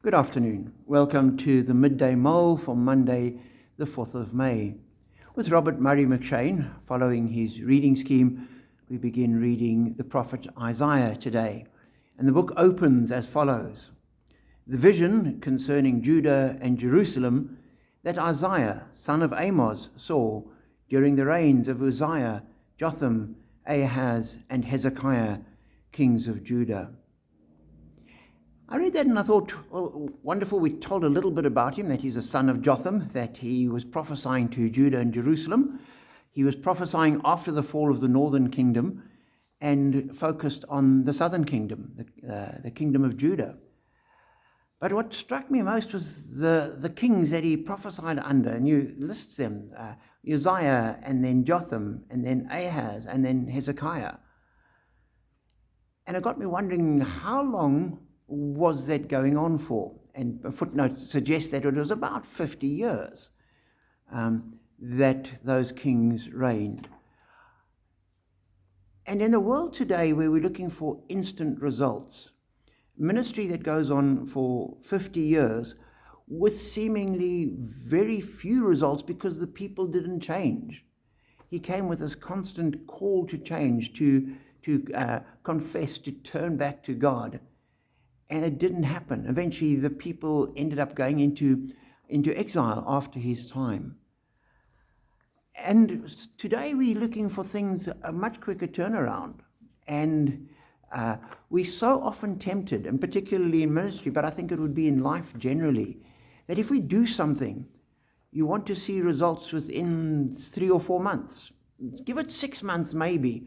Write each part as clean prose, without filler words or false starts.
Good afternoon. Welcome to the Midday Mull for Monday, the 4th of May. With Robert Murray McShane, following his reading scheme, we begin reading the prophet Isaiah today. And the book opens as follows. The vision concerning Judah and Jerusalem that Isaiah, son of Amos, saw during the reigns of Uzziah, Jotham, Ahaz, and Hezekiah, kings of Judah. I read that and I thought, well, wonderful, we told a little bit about him, that he's a son of Jotham, that he was prophesying to Judah and Jerusalem. He was prophesying after the fall of the northern kingdom and focused on the southern kingdom, the kingdom of Judah. But what struck me most was the kings that he prophesied under, and you list them, Uzziah, and then Jotham, and then Ahaz, and then Hezekiah. And it got me wondering, how long was that going on for? And a footnote suggests that it was about 50 years that those kings reigned. And in a world today where we're looking for instant results, ministry that goes on for 50 years with seemingly very few results because the people didn't change. He came with this constant call to change, to confess, to turn back to God. And it didn't happen. Eventually, the people ended up going into exile after his time. And today, we're looking for things, a much quicker turnaround. And we're so often tempted, and particularly in ministry, but I think it would be in life generally, that if we do something, you want to see results within 3 or 4 months. Give it 6 months, maybe.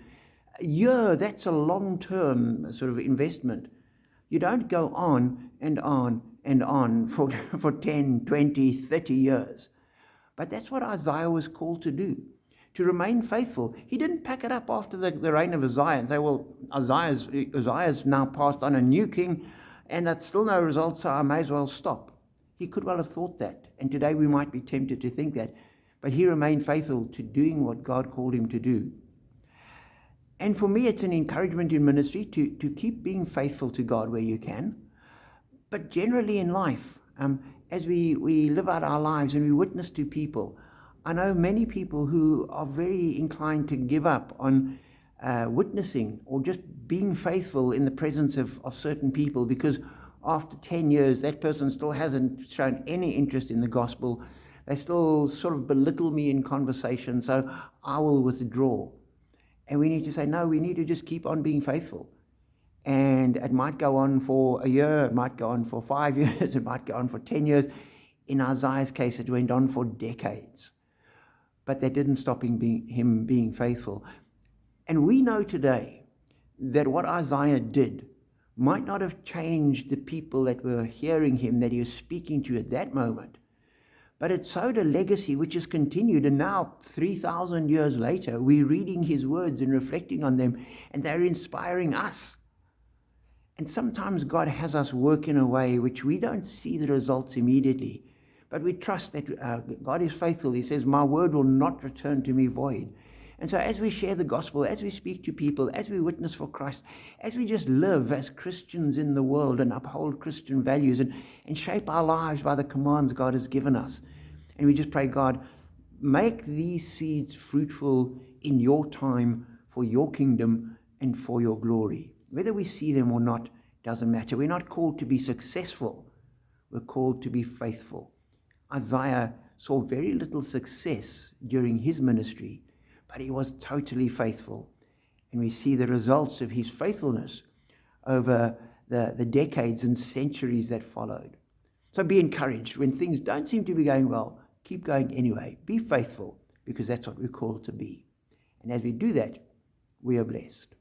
A year, that's a long-term sort of investment. You don't go on and on and on for 10, 20, 30 years. But that's what Isaiah was called to do, to remain faithful. He didn't pack it up after the reign of Uzziah and say, well, Uzziah's now passed on a new king, and that's still no results, so I may as well stop. He could well have thought that, and today we might be tempted to think that. But he remained faithful to doing what God called him to do. And for me, it's an encouragement in ministry to keep being faithful to God where you can. But generally in life, as we live out our lives and we witness to people, I know many people who are very inclined to give up on witnessing or just being faithful in the presence of certain people because after 10 years, that person still hasn't shown any interest in the gospel. They still sort of belittle me in conversation, so I will withdraw. And we need to say, no, we need to just keep on being faithful. And it might go on for a year, it might go on for 5 years, it might go on for 10 years. In Isaiah's case, it went on for decades. But that didn't stop him being faithful. And we know today that what Isaiah did might not have changed the people that were hearing him, that he was speaking to at that moment. But it sowed a legacy which has continued, and now 3,000 years later, we're reading his words and reflecting on them, and they're inspiring us. And sometimes God has us work in a way which we don't see the results immediately, but we trust that God is faithful. He says, my word will not return to me void. And so as we share the gospel, as we speak to people, as we witness for Christ, as we just live as Christians in the world and uphold Christian values and shape our lives by the commands God has given us. And we just pray, God, make these seeds fruitful in your time for your kingdom and for your glory. Whether we see them or not doesn't matter. We're not called to be successful. We're called to be faithful. Isaiah saw very little success during his ministry, but he was totally faithful. And we see the results of his faithfulness over the decades and centuries that followed. So be encouraged. When things don't seem to be going well, keep going anyway. Be faithful, because that's what we're called to be. And as we do that, we are blessed.